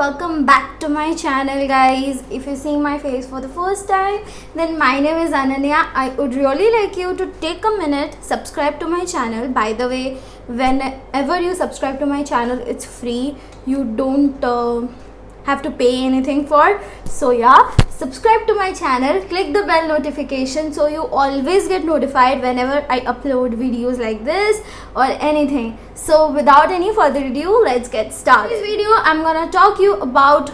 welcome back to my channel, guys. If you're seeing my face for the first time, then my name is Ananya. I would really like you to take a minute, subscribe to my channel. By the way, whenever you subscribe to my channel, it's free. You don't have to pay anything for. So yeah, subscribe to my channel, click the bell notification so you always get notified whenever I upload videos like this or anything. So without any further ado, let's get started. In this video I'm gonna talk you about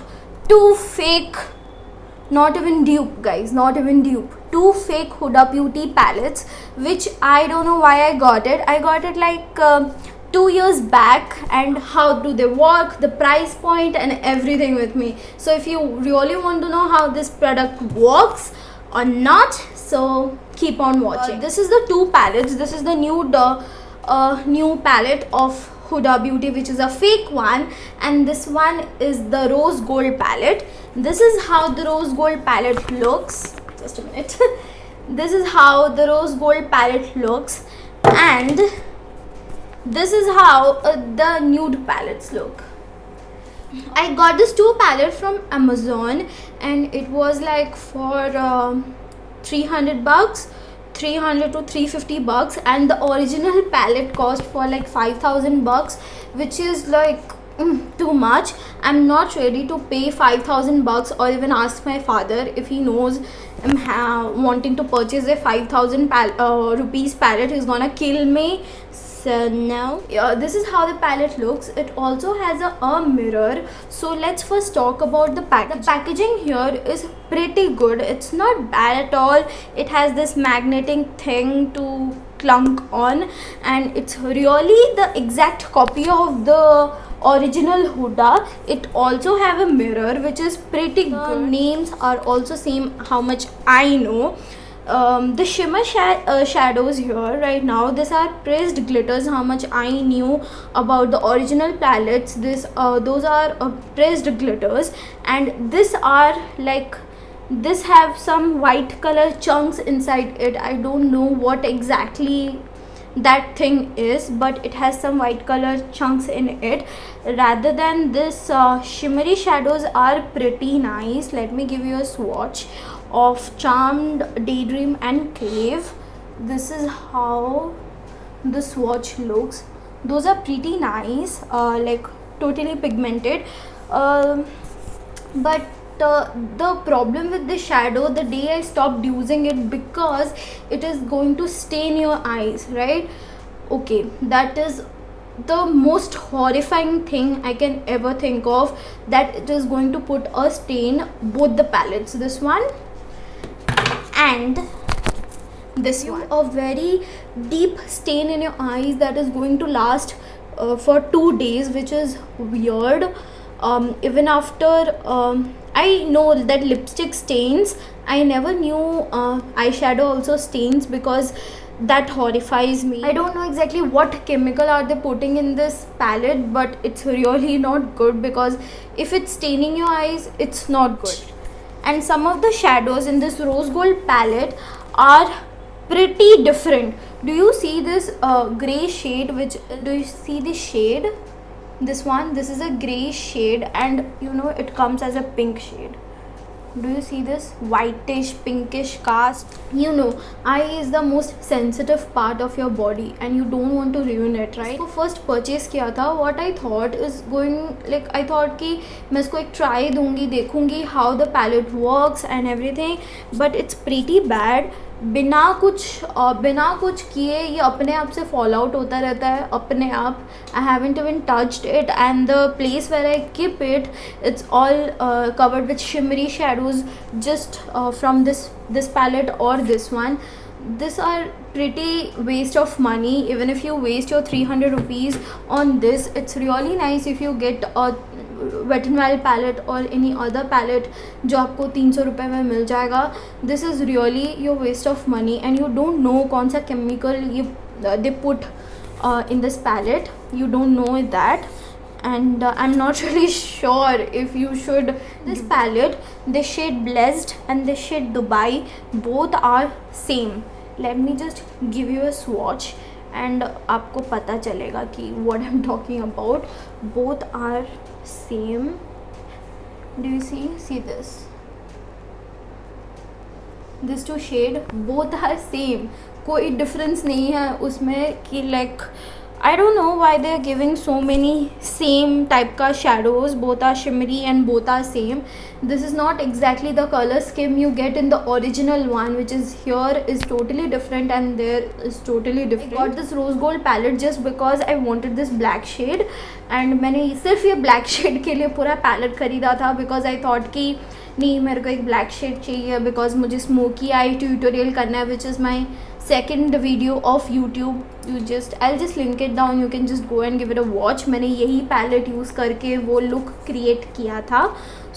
two fake, not even dupe guys, not even dupe, two fake Huda Beauty palettes, which I don't know why I got it like 2 years back. And how do they work, the price point and everything with me. So if you really want to know how this product works or not, so keep on watching. This is the two palettes. This is the new palette of Huda Beauty, which is a fake one, and this one is the rose gold palette. This is how the rose gold palette looks. Just a minute. This is how the rose gold palette looks, and this is how the nude palettes look. I got this two palette from Amazon, and it was like for $300, 300 to 350 bucks, and the original palette cost for like 5,000 bucks, which is like too much. I'm not ready to pay 5,000 bucks or even ask my father if he knows I'm wanting to purchase a 5,000 rupees palette. He's gonna kill me. So now this is how the palette looks. It also has a mirror. So let's first talk about the packaging. The packaging here is pretty good. It's not bad at all. It has this magnetic thing to clunk on, and it's really the exact copy of the original Huda. It also have a mirror, which is pretty good. Names are also same, how much I know. The shimmer shadows here right now, these are pressed glitters. How much I knew about the original palettes, those are pressed glitters, and this are like, this have some white color chunks inside it. I don't know what exactly that thing is, but it has some white color chunks in it. Rather than this, shimmery shadows are pretty nice. Let me give you a swatch of Charmed, Daydream and Crave. This is how the swatch looks. Those are pretty nice, like totally pigmented, but the problem with the shadow, the day I stopped using it, because it is going to stain your eyes, right? Okay, that is the most horrifying thing I can ever think of, that it is going to put a stain, both the palettes, this one and this one, a very deep stain in your eyes that is going to last for 2 days, which is weird. Even after I know that lipstick stains, I never knew eyeshadow also stains, because that horrifies me. I don't know exactly what chemical are they putting in this palette, but it's really not good, because if it's staining your eyes, it's not good. And some of the shadows in this rose gold palette are pretty different. Do you see this gray shade? Do you see the shade? This one, this is a gray shade, and you know it comes as a pink shade. Do you see this whitish pinkish cast? You know, eye is the most sensitive part of your body, and you don't want to ruin it, right? So first purchase किया था, what I thought is going, like I thought कि मैं इसको एक try दूंगी, देखूंगी how the palette works and everything, but it's pretty bad. बिना कुछ किए ये अपने आप से फॉल आउट होता रहता है अपने आप. I haven't even touched it, and the place where I keep it, it's all covered with shimmery shadows, just from this palette or this one. These are pretty waste of money. Even if you waste your 300 rupees on this, it's really nice if you get a Wet n Wild palette or any other palette जो आपको 300 रुपए में मिल जाएगा. This is really your waste of money, and you don't know कौन सा chemical they put in this palette. You don't know that, and I'm not really sure if you should. This palette, the shade Blessed and the shade Dubai, both are same. Let me just give you a swatch, and आपको पता चलेगा कि what I'm talking about. Both are same. Do you see this? This two shade both are same. कोई difference नहीं है उसमें कि like I don't know why they are giving so many same type का shadows. Both are shimmery and both are same. This is not exactly the color scheme you get in the original one, which is here is totally different and there is totally different. I got this rose gold palette just because I wanted this black shade and मैंने सिर्फ ये black shade के लिए पूरा palette खरीदा था because I thought कि नहीं मेरे को एक ब्लैक शेड चाहिए बिकॉज मुझे स्मोकी आई ट्यूटोरियल करना है which is my second video of YouTube. You just I just link it down, you can just go and give it a watch. मैंने यही पैलेट यूज़ करके वो लुक क्रिएट किया था.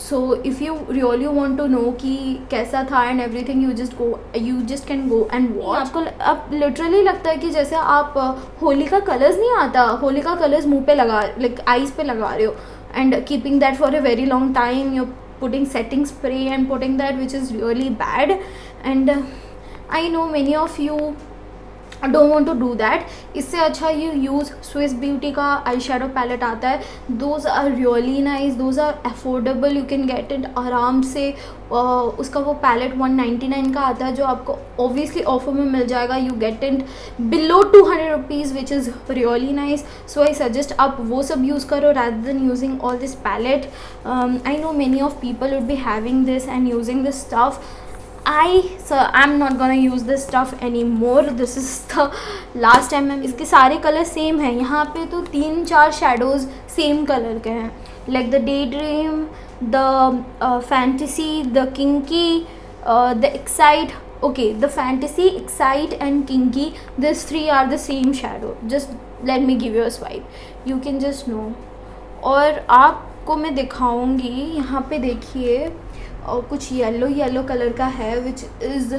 So if you really want to know कि कैसा था and everything you just can go and watch. आपको अब लिटरली लगता है कि जैसे आप होली का कलर्स नहीं आता, होली का कलर्स मुँह पे लगा लाइक आईज पे लगा रहे हो and keeping that for a very long time. You putting setting spray and putting that, which is really bad. And I know many of you don't want to do that. इससे अच्छा you use Swiss Beauty का eyeshadow palette आता है. Those are really nice, those are affordable, you can get it आराम से. उसका वो palette 199 का आता है जो आपको obviously offer में मिल जाएगा. You get it below 200 rupees, which is really nice. So I suggest आप वो सब use करो rather than using all this palette. I know many of people would be having this and using this stuff. I'm not gonna use this stuff anymore. This is the last time. इसके सारे colour same हैं. यहाँ पे तो 3-4 shadows same colour के हैं, like the Daydream, the Fantasy, the Kinky, the Excite. Okay, the Fantasy, Excite and Kinky, these three are the same shadow. Just let me give you a swipe, you can just know. और आपको मैं दिखाऊंगी, यहाँ पे देखिए और कुछ yellow colour का है which is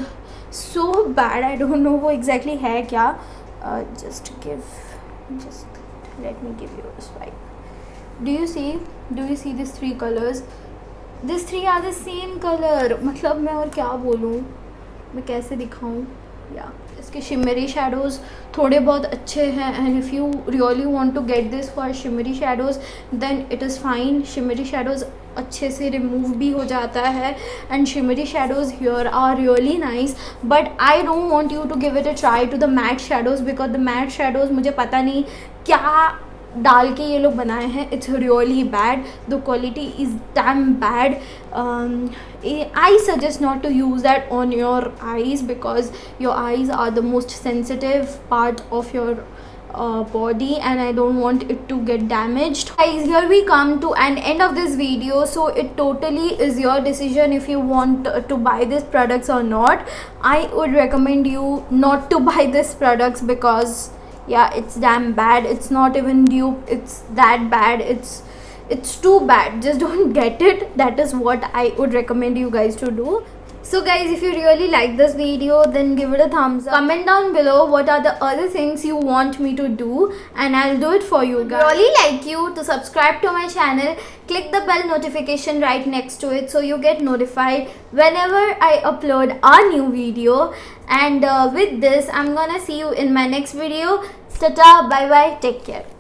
so bad. I don't know वो एग्जैक्टली है क्या. Just let me give you a swipe. Do you see this 3 colours? This 3 are the same colour. मतलब मैं और क्या बोलूँ, मैं कैसे दिखाऊँ. या इसके शिमरी शेडोज़ थोड़े बहुत अच्छे हैं and if you really want to get this for shimmery shadows then it is fine. Shimmery shadows अच्छे से रिमूव भी हो जाता है and shimmery shadows here are really nice. But I don't want you to give it a try to the matte shadows because the matte shadows मुझे पता नहीं क्या डाल के ये लोग बनाए हैं. It's really bad. The quality is damn bad. I suggest not to use that on your eyes because your eyes are the most sensitive part of your body and I don't want it to get damaged. Guys, here we come to an end of this video, so it totally is your decision if you want to buy these products or not. I would recommend you not to buy these products because yeah, it's damn bad. It's not even dupe, it's that bad. It's too bad. Just don't get it. That is what I would recommend you guys to do. So guys, if you really like this video, then give it a thumbs up. Comment down below what are the other things you want me to do and I'll do it for you guys. Really like you to subscribe to my channel. Click the bell notification right next to it so you get notified whenever I upload a new video. And with this, I'm gonna see you in my next video. Tata, bye bye, take care.